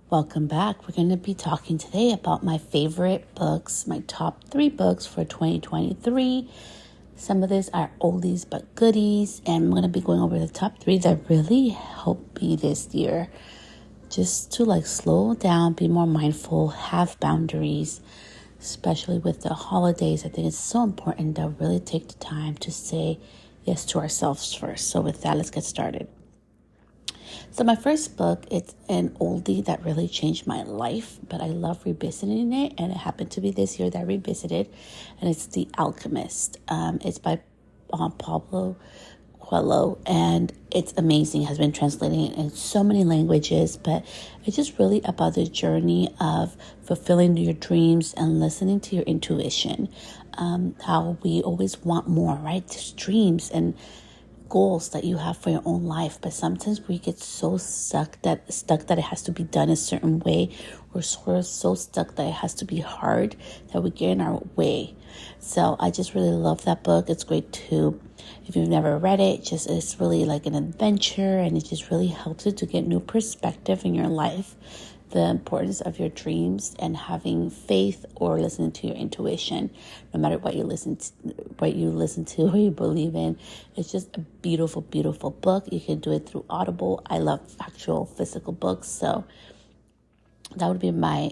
Welcome back. We're going to be talking today about my favorite books, my top 3 books for 2023. Some of these are oldies but goodies, and I'm going to be going over the top 3 that really helped me this year. Just to slow down, be more mindful, have boundaries, especially with the holidays. I think it's so important to really take the time to say yes to ourselves first. So with that, let's get started. So my first book, it's an oldie that really changed my life, but I love revisiting it, and it happened to be this year that I revisited, and it's The Alchemist. It's by Pablo Coelho, and it's amazing. It has been translated in so many languages, but it's just really about the journey of fulfilling your dreams and listening to your intuition. How we always want more, right? There's dreams and goals that you have for your own life, but sometimes we get so stuck that it has to be done a certain way, or we're so stuck that it has to be hard that we get in our way. So I just really love that book. It's great too. If you've never read it, it's really like an adventure, and it just really helps you to get new perspective in your life, the importance of your dreams, and having faith or listening to your intuition, no matter what you listen to or you believe in. It's just a beautiful, beautiful book. You can do it through Audible. I love actual physical books, so that would be my,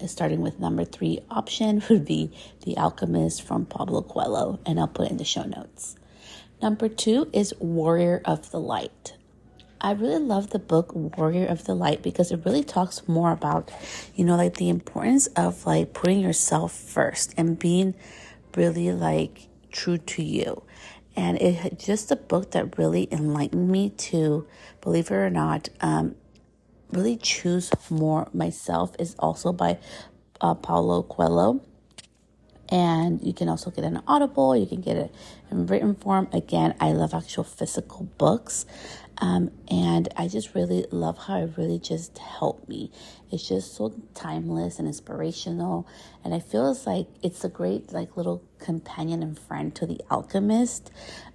starting with number 3 option would be The Alchemist from Pablo Coelho, and I'll put it in the show notes. Number 2 is Warrior of the Light. I really love the book Warrior of the Light because it really talks more about, the importance of putting yourself first and being really true to you. And it's just a book that really enlightened me to, believe it or not, really choose more myself. Is also by Paulo Coelho. And you can also get it on Audible. You can get it in written form. Again, I love actual physical books. And I just really love how it really just helped me. It's just so timeless and inspirational. And I feel it's a great little companion and friend to The Alchemist.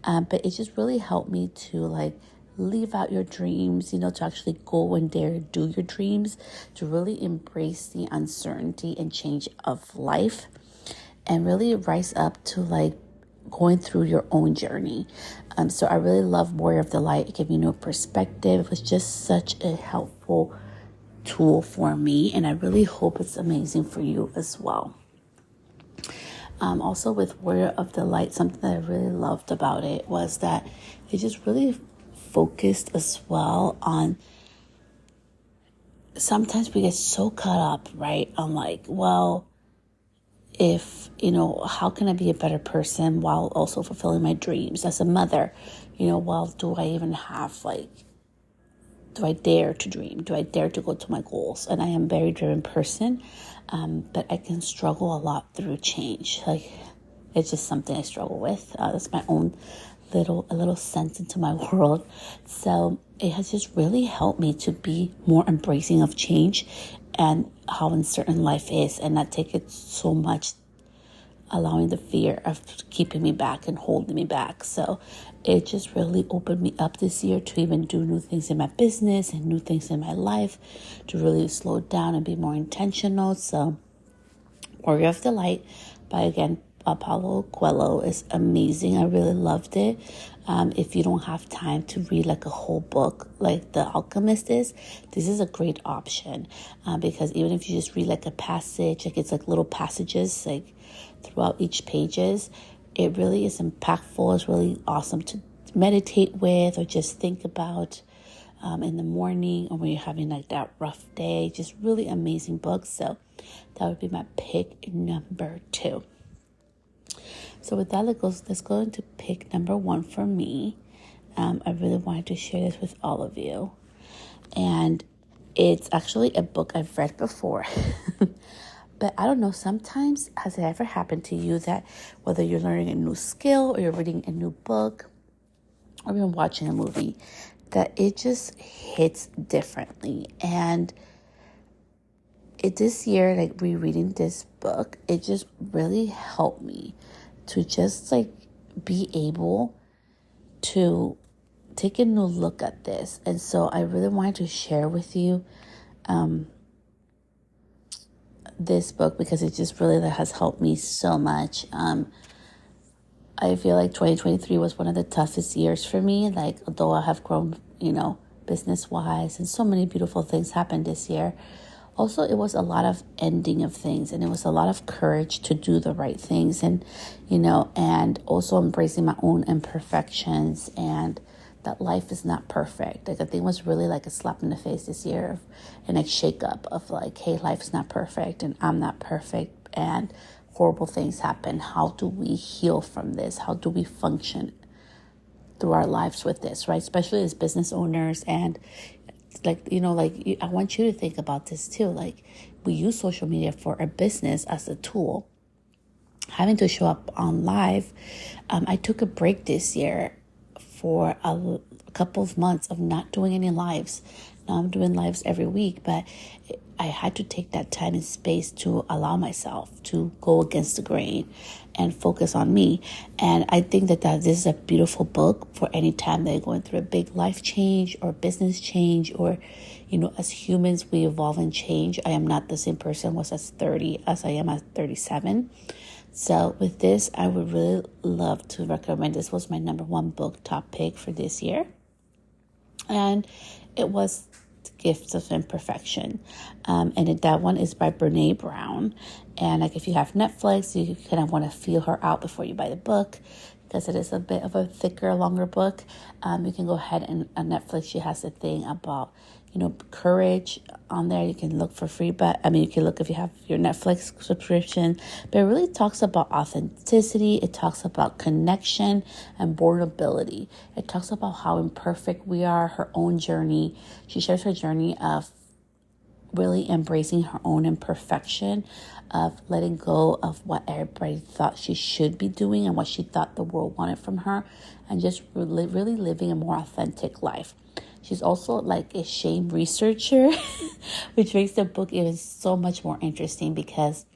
But it just really helped me to leave out your dreams, to actually go and dare do your dreams, to really embrace the uncertainty and change of life, and really rise up to going through your own journey. So I really love Warrior of the Light. It gave me new perspective. It was just such a helpful tool for me, and I really hope it's amazing for you as well. Also with Warrior of the Light, something that I really loved about it was that it just really focused as well on, sometimes we get so caught up, right? On if, how can I be a better person while also fulfilling my dreams as a mother? Do I even have, do I dare to dream? Do I dare to go to my goals? And I am a very driven person, but I can struggle a lot through change. It's just something I struggle with. That's my own a little sense into my world. So it has just really helped me to be more embracing of change and how uncertain life is, and not take it so much, allowing the fear of keeping me back and holding me back. So it just really opened me up this year to even do new things in my business and new things in my life, to really slow down and be more intentional. So Warrior of the Light by, Paulo Coelho is amazing. I really loved it. If you don't have time to read a whole book like The Alchemist is, this is a great option, because even if you just read a passage, it's little passages throughout each pages, it really is impactful. It's really awesome to meditate with or just think about in the morning, or when you're having that rough day. Just really amazing books. So that would be my pick number 2. So with that, let's go into pick number 1 for me. I really wanted to share this with all of you. And it's actually a book I've read before. But I don't know, sometimes has it ever happened to you that whether you're learning a new skill or you're reading a new book or even watching a movie, that it just hits differently. And this year, rereading this book, it just really helped me to just be able to take a new look at this. And so I really wanted to share with you this book because it just really has helped me so much. I feel like 2023 was one of the toughest years for me. Like, although I have grown, business-wise, and so many beautiful things happened this year. Also, it was a lot of ending of things, and it was a lot of courage to do the right things, and, and also embracing my own imperfections, and that life is not perfect. Like, I think it was really like a slap in the face this year and a shake up of like, hey, life's not perfect, and I'm not perfect, and horrible things happen. How do we heal from this? How do we function through our lives with this, right? Especially as business owners. And I want you to think about this too. Like, we use social media for our business as a tool. Having to show up on live, I took a break this year for a couple of months of not doing any lives. Now I'm doing lives every week, but I had to take that time and space to allow myself to go against the grain and focus on me. And I think that this is a beautiful book for any time that you're going through a big life change or business change, or, as humans, we evolve and change. I am not the same person I was at 30 as I am at 37. So with this, I would really love to recommend. This was my number one book top pick for this year. And it was Gifts of Imperfection. And that one is by Brene Brown. And like, if you have Netflix, you kind of want to feel her out before you buy the book, because it is a bit of a thicker, longer book. You can go ahead and on Netflix, she has a thing about, courage on there. You can look for free, but you can look if you have your Netflix subscription. But it really talks about authenticity. It talks about connection and vulnerability. It talks about how imperfect we are, her own journey. She shares her journey of really embracing her own imperfection, of letting go of what everybody thought she should be doing and what she thought the world wanted from her, and just really living a more authentic life. She's also like a shame researcher, which makes the book even so much more interesting, because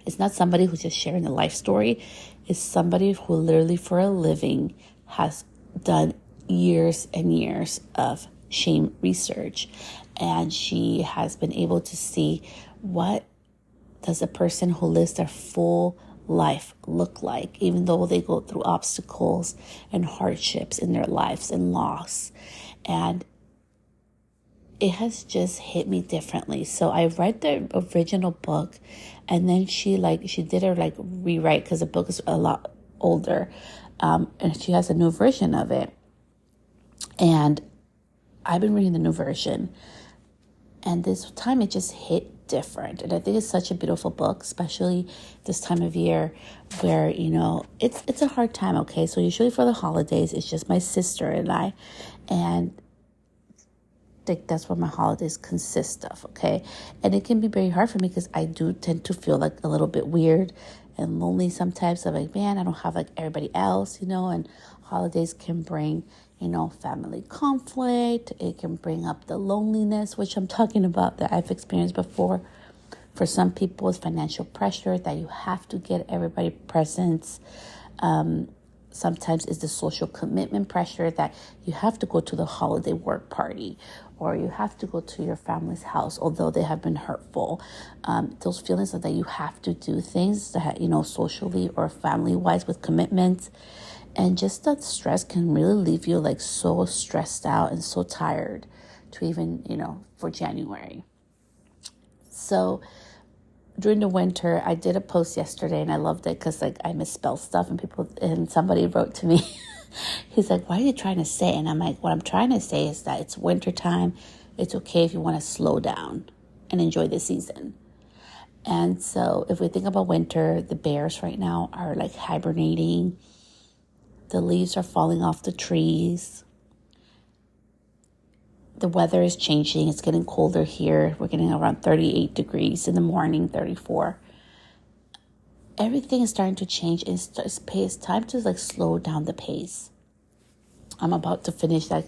it's not somebody who's just sharing a life story. It's somebody who literally for a living has done years and years of shame research. And she has been able to see, what does a person who lives their full life look like, even though they go through obstacles and hardships in their lives and loss. And it has just hit me differently. So I read the original book, and then she did her rewrite, because the book is a lot older, and she has a new version of it. And I've been reading the new version, and this time it just hit different. And I think it's such a beautiful book, especially this time of year where, it's a hard time, okay? So usually for the holidays, it's just my sister and I, and that's what my holidays consist of, okay? And it can be very hard for me, because I do tend to feel like a little bit weird and lonely sometimes. I'm like, man, I don't have like everybody else, and holidays can bring, family conflict. It can bring up the loneliness, which I'm talking about, that I've experienced before. For some people, it's financial pressure that you have to get everybody presents. Sometimes it's the social commitment pressure that you have to go to the holiday work party, or you have to go to your family's house, although they have been hurtful. Those feelings of that you have to do things that, socially or family-wise with commitments. And just that stress can really leave you like so stressed out and so tired to even, for January. So during the winter, I did a post yesterday, and I loved it because I misspelled stuff, and somebody wrote to me. He's like, what are you trying to say? And I'm like, what I'm trying to say is that it's wintertime. It's okay if you want to slow down and enjoy the season. And so if we think about winter, the bears right now are like hibernating. The leaves are falling off the trees. The weather is changing. It's getting colder here. We're getting around 38 degrees in the morning, 34. Everything is starting to change. It's time to slow down the pace. I'm about to finish my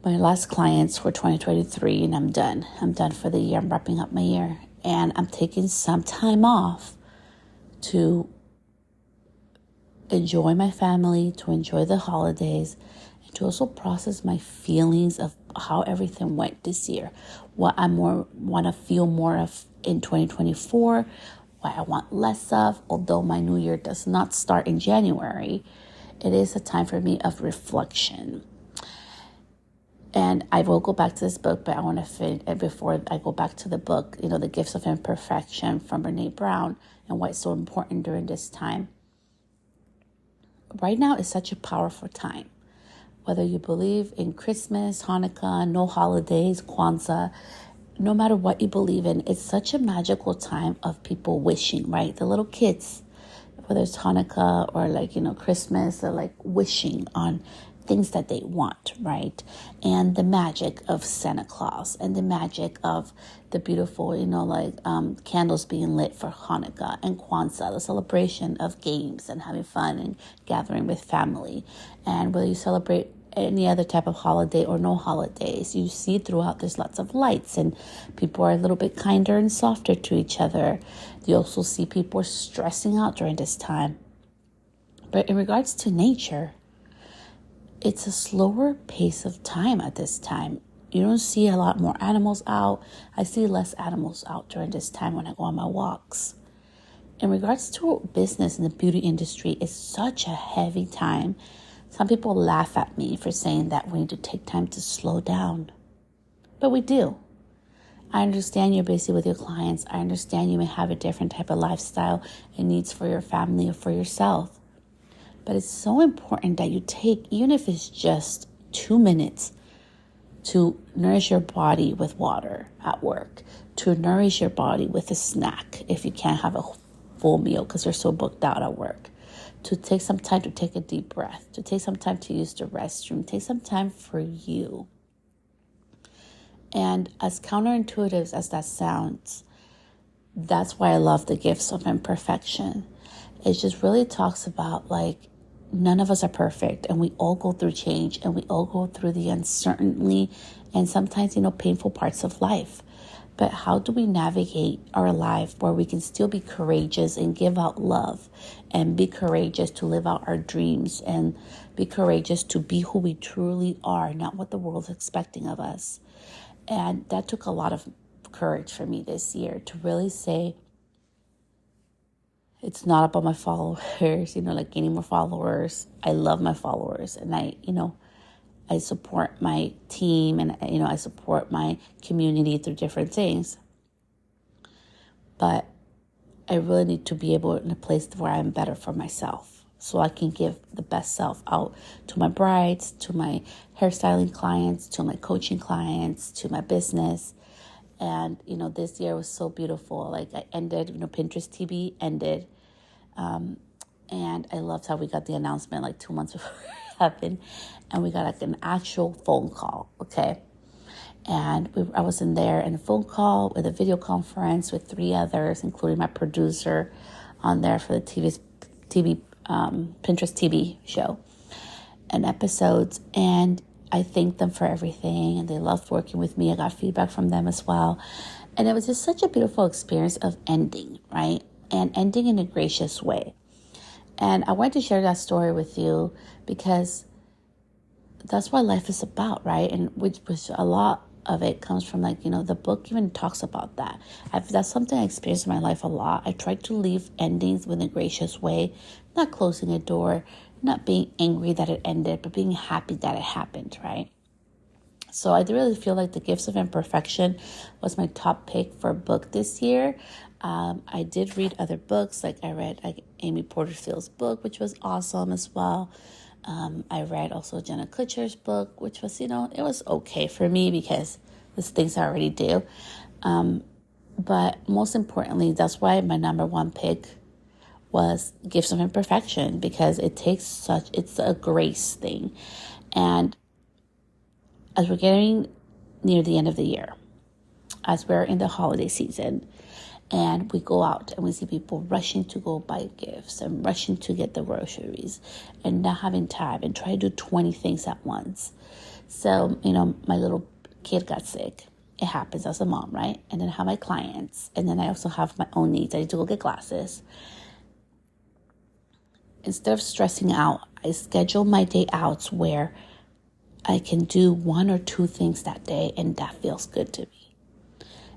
last clients for 2023, and I'm done. I'm done for the year. I'm wrapping up my year, and I'm taking some time off to enjoy my family, to enjoy the holidays, to also process my feelings of how everything went this year, what I more want to feel more of in 2024, what I want less of. Although my new year does not start in January, it is a time for me of reflection. And I will go back to this book, but I want to finish before I go back to the book, The Gifts of Imperfection from Brené Brown, and why it's so important during this time. Right now is such a powerful time. Whether you believe in Christmas, Hanukkah, no holidays, Kwanzaa, no matter what you believe in, it's such a magical time of people wishing, right? The little kids, whether it's Hanukkah or Christmas, they're wishing on things that they want, right? And the magic of Santa Claus and the magic of the beautiful, candles being lit for Hanukkah and Kwanzaa, the celebration of games and having fun and gathering with family. And whether you celebrate any other type of holiday or no holidays, you see throughout there's lots of lights and people are a little bit kinder and softer to each other. You also see people stressing out during this time. But in regards to nature, it's a slower pace of time at this time. You don't see a lot more animals out. I see less animals out during this time when I go on my walks. In regards to business in the beauty industry, it's such a heavy time. Some people laugh at me for saying that we need to take time to slow down. But we do. I understand you're busy with your clients. I understand you may have a different type of lifestyle and needs for your family or for yourself. But it's so important that you take, even if it's just 2 minutes, to nourish your body with water at work, to nourish your body with a snack if you can't have a full meal because you're so booked out at work, to take some time to take a deep breath, to take some time to use the restroom, take some time for you. And as counterintuitive as that sounds, that's why I love The Gifts of Imperfection. It just really talks about none of us are perfect, and we all go through change, and we all go through the uncertainty and sometimes, painful parts of life. But how do we navigate our life where we can still be courageous and give out love and be courageous to live out our dreams and be courageous to be who we truly are, not what the world's expecting of us? And that took a lot of courage for me this year to really say, it's not about my followers, gaining more followers. I love my followers, and I support my team, and, I support my community through different things. But I really need to be able in a place where I'm better for myself, so I can give the best self out to my brides, to my hairstyling clients, to my coaching clients, to my business. And, this year was so beautiful. I ended, Pinterest TV ended. And I loved how we got the announcement 2 months before it happened. And we got an actual phone call, okay? And I was in there in a phone call with a video conference with 3 others, including my producer on there for the Pinterest TV show and episodes. And I thanked them for everything, and they loved working with me. I got feedback from them as well. And it was just such a beautiful experience of ending, right? And ending in a gracious way. And I wanted to share that story with you because that's what life is about, right? And which a lot of it comes from the book even talks about that. That's something I experienced in my life a lot. I tried to leave endings in a gracious way, not closing a door, not being angry that it ended, but being happy that it happened, right? So I really feel like The Gifts of Imperfection was my top pick for a book this year. I did read other books, I read Amy Porterfield's book, which was awesome as well. I read also Jenna Kutcher's book, which was, it was okay for me because there's things I already do. But most importantly, that's why my number one pick was Gifts of Imperfection, because it's a grace thing. And as we're getting near the end of the year, as we're in the holiday season, and we go out and we see people rushing to go buy gifts and rushing to get the groceries and not having time and try to do 20 things at once. So, my little kid got sick. It happens as a mom, right? And then I have my clients. And then I also have my own needs. I need to go get glasses. Instead of stressing out, I schedule my day outs where I can do one or two things that day and that feels good to me.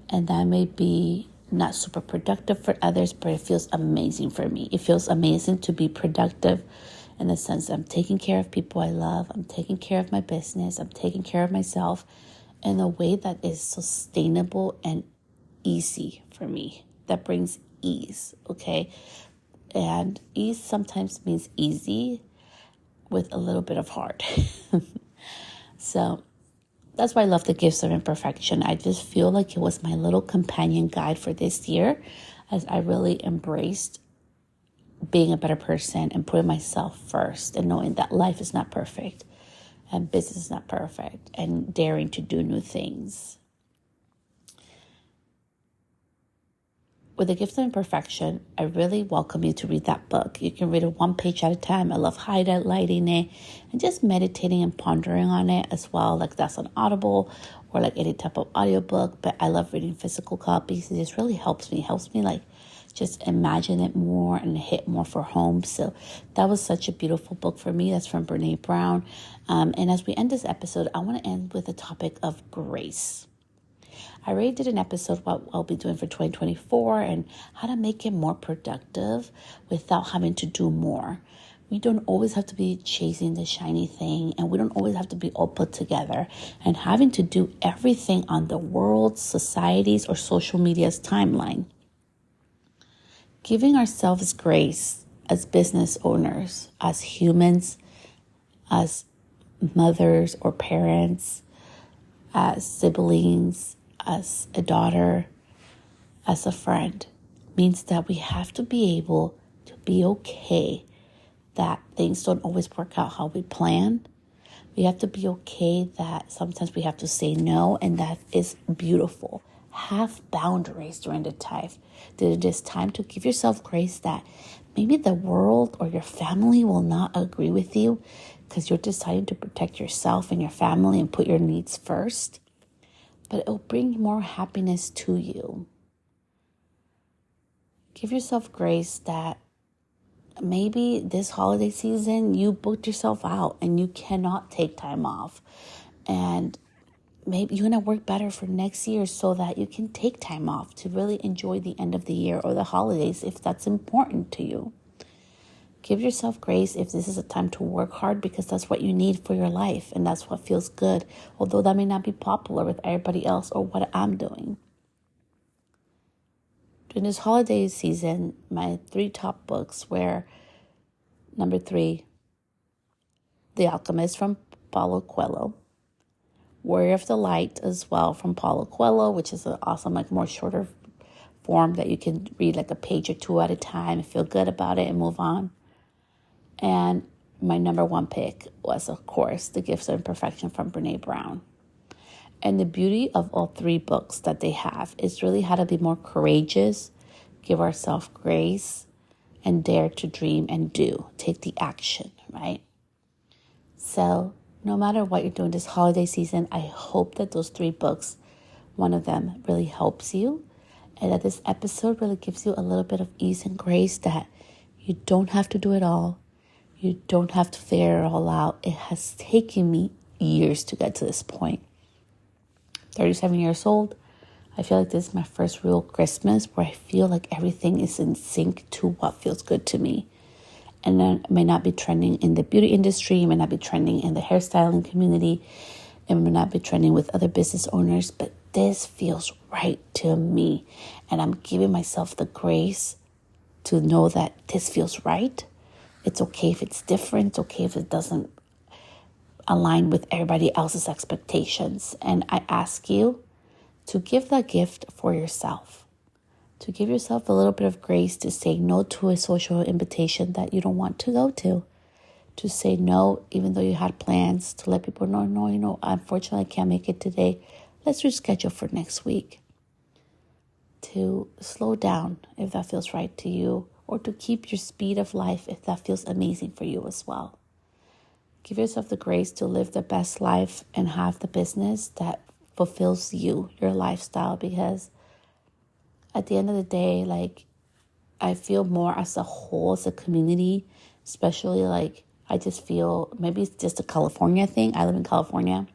And that may be not super productive for others, but it feels amazing for me. It feels amazing to be productive in the sense that I'm taking care of people I love. I'm taking care of my business. I'm taking care of myself in a way that is sustainable and easy for me. That brings ease, okay? And ease sometimes means easy with a little bit of hard. So that's why I love the gifts of imperfection. I just feel like it was my little companion guide for this year as I really embraced being a better person and putting myself first and knowing that life is not perfect and business is not perfect and daring to do new things. With the Gift of Imperfection, I really welcome you to read that book. You can read it one page at a time. I love highlighting it and just meditating and pondering on it as well. Like that's on Audible or like any type of audiobook. But I love reading physical copies. It just really helps me. It helps me like just imagine it more and hit more for home. So that was such a beautiful book for me. That's from Brene Brown. And as we end this episode, I want to end with the topic of grace. I already did an episode what I'll be doing for 2024 and how to make it more productive without having to do more. We don't always have to be chasing the shiny thing, and we don't always have to be all put together and having to do everything on the world's, society's, or social media's timeline. Giving ourselves grace as business owners, as humans, as mothers or parents, as siblings, as a daughter, as a friend, means that we have to be able to be okay that things don't always work out how we plan. We have to be okay that sometimes we have to say no, and that is beautiful. Have boundaries during the time. It is time to give yourself grace that maybe the world or your family will not agree with you because you're deciding to protect yourself and your family and put your needs first. But it will bring more happiness to you. Give yourself grace that maybe this holiday season you booked yourself out and you cannot take time off. And maybe you're going to work better for next year so that you can take time off to really enjoy the end of the year or the holidays if that's important to you. Give yourself grace if this is a time to work hard because that's what you need for your life and that's what feels good, although that may not be popular with everybody else or what I'm doing. During this holiday season, my 3 top books were number 3, The Alchemist from Paulo Coelho, Warrior of the Light as well from Paulo Coelho, which is an awesome, like more shorter form that you can read like a page or 2 at a time and feel good about it and move on. And my number 1 pick was, of course, The Gifts of Imperfection from Brene Brown. And the beauty of all 3 books that they have is really how to be more courageous, give ourselves grace, and dare to dream and do. Take the action, right? So no matter what you're doing this holiday season, I hope that those 3 books, one of them really helps you. And that this episode really gives you a little bit of ease and grace that you don't have to do it all. You don't have to figure it all out. It has taken me years to get to this point. 37 years old. I feel like this is my first real Christmas where I feel like everything is in sync to what feels good to me. And then it may not be trending in the beauty industry. It may not be trending in the hairstyling community. It may not be trending with other business owners. But this feels right to me. And I'm giving myself the grace to know that this feels right. It's okay if it's different. It's okay if it doesn't align with everybody else's expectations. And I ask you to give that gift for yourself. To give yourself a little bit of grace to say no to a social invitation that you don't want to go to. To say no, even though you had plans. To let people know, no, unfortunately I can't make it today. Let's reschedule for next week. To slow down if that feels right to you. Or to keep your speed of life if that feels amazing for you as well. Give yourself the grace to live the best life and have the business that fulfills you, your lifestyle. Because at the end of the day, like, I feel more as a whole, as a community, especially like I just feel maybe it's just a California thing. I live in California.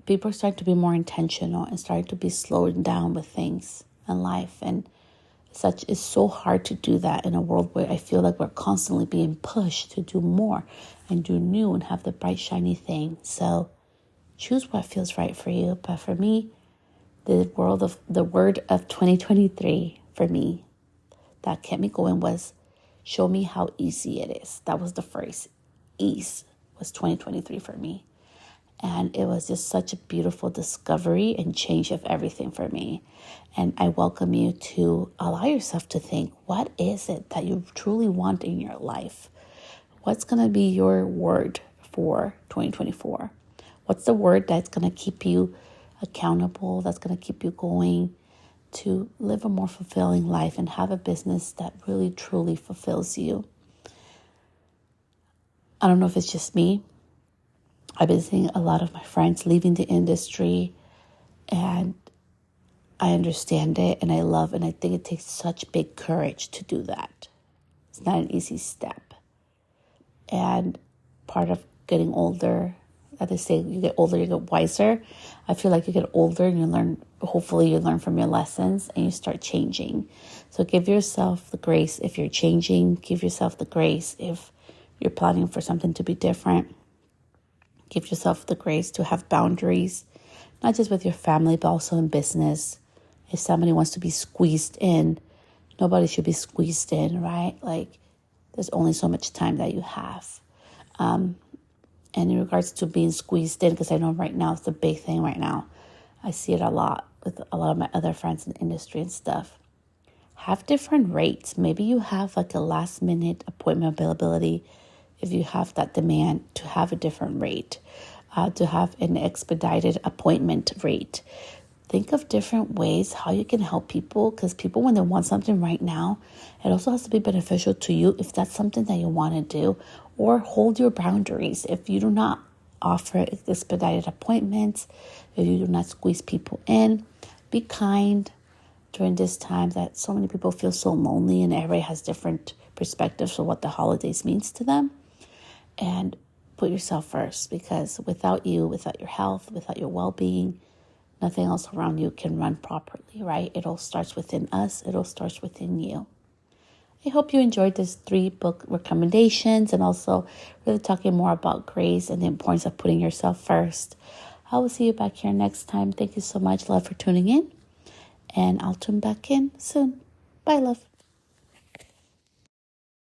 People are starting to be more intentional and starting to be slowed down with things in life. And it's so hard to do that in a world where I feel like we're constantly being pushed to do more and do new and have the bright, shiny thing. So choose what feels right for you. But for me, the word of 2023 for me that kept me going was show me how easy it is. That was the phrase. Ease was 2023 for me. And it was just such a beautiful discovery and change of everything for me. And I welcome you to allow yourself to think, what is it that you truly want in your life? What's going to be your word for 2024? What's the word that's going to keep you accountable, that's going to keep you going to live a more fulfilling life and have a business that really, truly fulfills you? I don't know if it's just me. I've been seeing a lot of my friends leaving the industry, and I understand it and I love, and I think it takes such big courage to do that. It's not an easy step. And part of getting older, as they say, you get older, you get wiser. I feel like you get older and you learn, hopefully you learn from your lessons and you start changing. So give yourself the grace if you're changing. Give yourself the grace if you're planning for something to be different. Give yourself the grace to have boundaries, not just with your family, but also in business. If somebody wants to be squeezed in, nobody should be squeezed in, right? Like, there's only so much time that you have. And in regards to being squeezed in, because I know right now it's a big thing right now. I see it a lot with a lot of my other friends in the industry and stuff. Have different rates. Maybe you have like a last minute appointment availability. If you have that demand, to have a different rate, to have an expedited appointment rate. Think of different ways how you can help people, because people, when they want something right now, it also has to be beneficial to you if that's something that you want to do, or hold your boundaries. If you do not offer expedited appointments, if you do not squeeze people in, be kind during this time that so many people feel so lonely and everybody has different perspectives of what the holidays means to them. And put yourself first, because without you, without your health, without your well-being, nothing else around you can run properly, right? It all starts within us. It all starts within you. I hope you enjoyed these 3 book recommendations and also really talking more about grace and the importance of putting yourself first. I will see you back here next time. Thank you so much, love, for tuning in. And I'll tune back in soon. Bye, love.